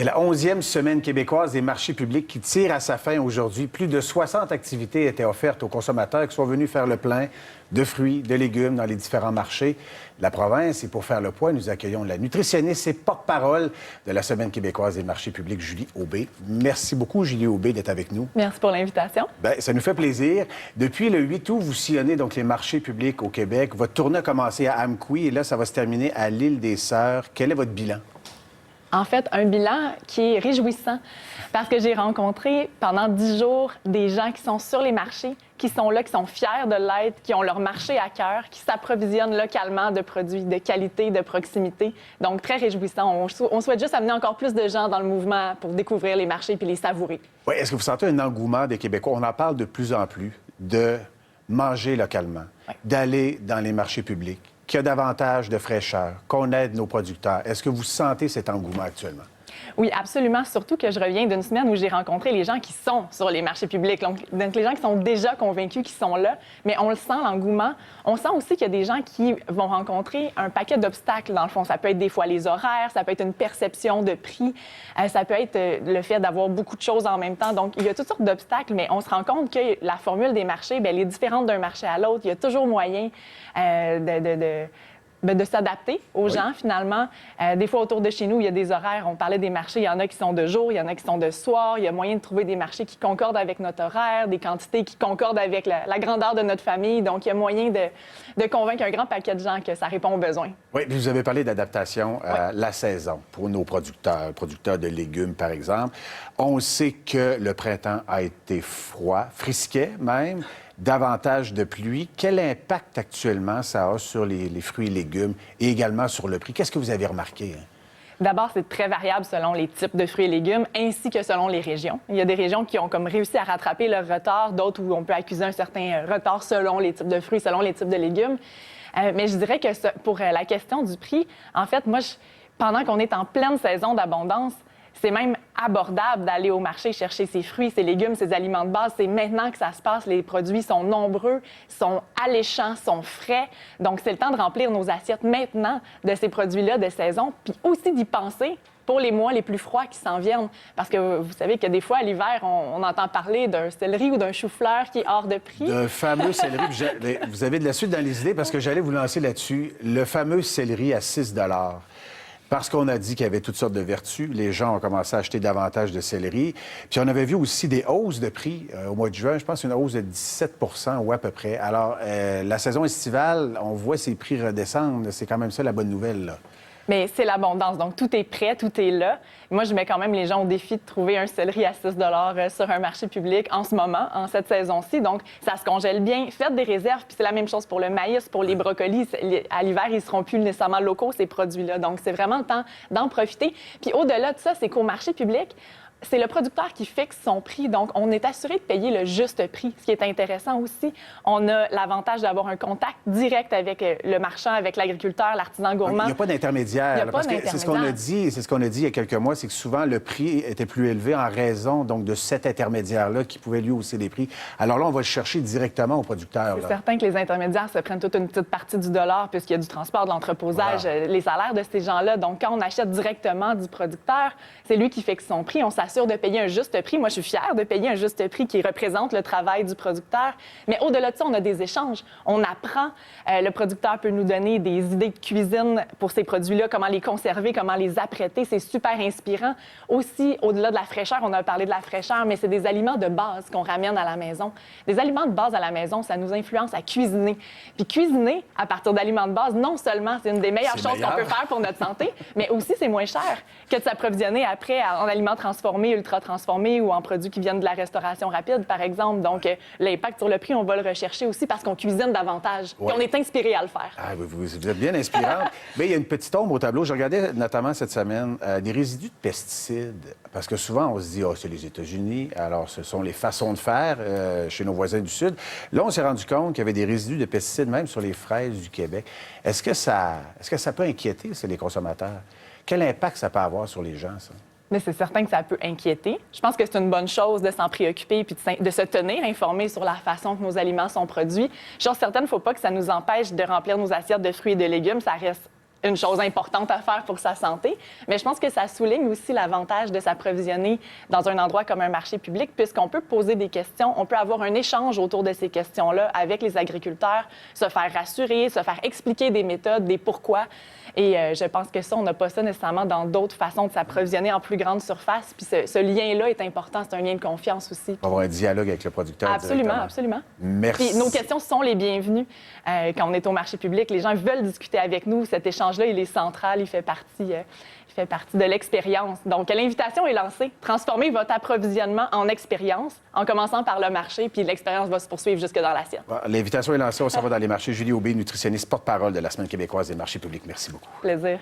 C'est la 11e semaine québécoise des marchés publics qui tire à sa fin aujourd'hui. Plus de 60 activités étaient offertes aux consommateurs qui sont venus faire le plein de fruits, de légumes dans les différents marchés de la province. Et pour faire le point, nous accueillons la nutritionniste et porte-parole de la Semaine québécoise des marchés publics, Julie Aubé. Merci beaucoup, Julie Aubé, d'être avec nous. Merci pour l'invitation. Bien, ça nous fait plaisir. Depuis le 8 août, vous sillonnez donc les marchés publics au Québec. Votre tournée a commencé à Amqui et là, ça va se terminer à l'île des Sœurs. Quel est votre bilan? En fait, un bilan qui est réjouissant parce que j'ai rencontré pendant 10 jours des gens qui sont sur les marchés, qui sont là, qui sont fiers de l'être, qui ont leur marché à cœur, qui s'approvisionnent localement de produits de qualité, de proximité. Donc, très réjouissant. On souhaite juste amener encore plus de gens dans le mouvement pour découvrir les marchés puis les savourer. Oui, est-ce que vous sentez un engouement des Québécois? On en parle de plus en plus, de manger localement, d'aller dans les marchés publics, qu'il y a davantage de fraîcheur, qu'on aide nos producteurs. Est-ce que vous sentez cet engouement actuellement? Oui, absolument. Surtout que je reviens d'une semaine où j'ai rencontré les gens qui sont sur les marchés publics. Donc, les gens qui sont déjà convaincus qui sont là, mais on le sent, l'engouement. On sent aussi qu'il y a des gens qui vont rencontrer un paquet d'obstacles, dans le fond. Ça peut être des fois les horaires, ça peut être une perception de prix, ça peut être le fait d'avoir beaucoup de choses en même temps. Donc, il y a toutes sortes d'obstacles, mais on se rend compte que la formule des marchés, bien, elle est différente d'un marché à l'autre. Il y a toujours moyen de s'adapter aux gens, finalement. Des fois, autour de chez nous, il y a des horaires. On parlait des marchés. Il y en a qui sont de jour, il y en a qui sont de soir. Il y a moyen de trouver des marchés qui concordent avec notre horaire, des quantités qui concordent avec la grandeur de notre famille. Donc, il y a moyen de convaincre un grand paquet de gens que ça répond aux besoins. Oui, puis vous avez parlé d'adaptation à la saison pour nos producteurs de légumes, par exemple. On sait que le printemps a été froid, frisquet même, davantage de pluie. Quel impact actuellement ça a sur les fruits et légumes et également sur le prix? Qu'est-ce que vous avez remarqué? D'abord, c'est très variable selon les types de fruits et légumes, ainsi que selon les régions. Il y a des régions qui ont comme réussi à rattraper leur retard, d'autres où on peut accuser un certain retard selon les types de fruits, selon les types de légumes. Mais je dirais que pour la question du prix, en fait, moi, pendant qu'on est en pleine saison d'abondance, c'est même abordable d'aller au marché chercher ses fruits, ses légumes, ses aliments de base. C'est maintenant que ça se passe. Les produits sont nombreux, sont alléchants, sont frais. Donc, c'est le temps de remplir nos assiettes maintenant de ces produits-là de saison, puis aussi d'y penser pour les mois les plus froids qui s'en viennent. Parce que vous savez que des fois, à l'hiver, on entend parler d'un céleri ou d'un chou-fleur qui est hors de prix. Le fameux céleri. Vous avez de la suite dans les idées parce que j'allais vous lancer là-dessus. Le fameux céleri à 6 $. Parce qu'on a dit qu'il y avait toutes sortes de vertus, les gens ont commencé à acheter davantage de céleri. Puis on avait vu aussi des hausses de prix au mois de juin. Je pense une hausse de 17 ou à peu près. Alors, la saison estivale, on voit ces prix redescendre. C'est quand même ça la bonne nouvelle, là. Mais c'est l'abondance. Donc, tout est prêt, tout est là. Moi, je mets quand même les gens au défi de trouver un céleri à 6 $ sur un marché public en ce moment, en cette saison-ci. Donc, ça se congèle bien. Faites des réserves. Puis c'est la même chose pour le maïs, pour les brocolis. À l'hiver, ils ne seront plus nécessairement locaux, ces produits-là. Donc, c'est vraiment le temps d'en profiter. Puis au-delà de ça, c'est qu'au marché public, c'est le producteur qui fixe son prix. Donc, on est assuré de payer le juste prix. Ce qui est intéressant aussi, on a l'avantage d'avoir un contact direct avec le marchand, avec l'agriculteur, l'artisan gourmand. Il n'y a pas d'intermédiaire. Il n'y a pas C'est ce qu'on a dit. C'est ce qu'on a dit il y a quelques mois, c'est que souvent le prix était plus élevé en raison donc de cet intermédiaire-là qui pouvait lui hausser les prix. Alors là, on va le chercher directement au producteur. C'est certain que les intermédiaires se prennent toute une petite partie du dollar puisqu'il y a du transport, de l'entreposage, les salaires de ces gens-là. Donc, quand on achète directement du producteur, c'est lui qui fixe son prix. On s'assure de payer un juste prix. Moi, je suis fière de payer un juste prix qui représente le travail du producteur. Mais au-delà de ça, on a des échanges. On apprend. Le producteur peut nous donner des idées de cuisine pour ces produits-là, comment les conserver, comment les apprêter. C'est super inspirant. Aussi, au-delà de la fraîcheur, on a parlé de la fraîcheur, mais c'est des aliments de base qu'on ramène à la maison. Des aliments de base à la maison, ça nous influence à cuisiner. Puis cuisiner à partir d'aliments de base, non seulement c'est une des meilleures choses qu'on peut faire pour notre santé, mais aussi c'est moins cher que de s'approvisionner après en aliments transformés, ultra transformés ou en produits qui viennent de la restauration rapide, par exemple. Donc, l'impact sur le prix, on va le rechercher aussi parce qu'on cuisine davantage. Puis on est inspiré à le faire. Ah, vous êtes bien inspirante. Mais il y a une petite ombre au tableau. Je regardais notamment cette semaine des résidus de pesticides. Parce que souvent, on se dit, c'est les États-Unis. Alors, ce sont les façons de faire chez nos voisins du Sud. Là, on s'est rendu compte qu'il y avait des résidus de pesticides même sur les fraises du Québec. Est-ce que ça peut inquiéter, les consommateurs? Quel impact ça peut avoir sur les gens, ça? Mais c'est certain que ça peut inquiéter. Je pense que c'est une bonne chose de s'en préoccuper puis de se tenir informé sur la façon que nos aliments sont produits. Chose certaine, il ne faut pas que ça nous empêche de remplir nos assiettes de fruits et de légumes. Ça reste une chose importante à faire pour sa santé, mais je pense que ça souligne aussi l'avantage de s'approvisionner dans un endroit comme un marché public, puisqu'on peut poser des questions, on peut avoir un échange autour de ces questions-là avec les agriculteurs, se faire rassurer, se faire expliquer des méthodes, des pourquoi. Et je pense que ça, on n'a pas ça nécessairement dans d'autres façons de s'approvisionner en plus grande surface. Puis ce lien-là est important, c'est un lien de confiance aussi. Avoir un dialogue avec le producteur. Absolument, absolument. Merci. Puis nos questions sont les bienvenues. Quand on est au marché public, les gens veulent discuter avec nous. Cet échange-là, il est central, il fait partie de l'expérience. Donc, l'invitation est lancée. Transformez votre approvisionnement en expérience en commençant par le marché, puis l'expérience va se poursuivre jusque dans l'assiette. L'invitation est lancée, on s'en va dans les marchés. Julie Aubé, nutritionniste, porte-parole de la Semaine québécoise des marchés publics. Merci beaucoup. Plaisir.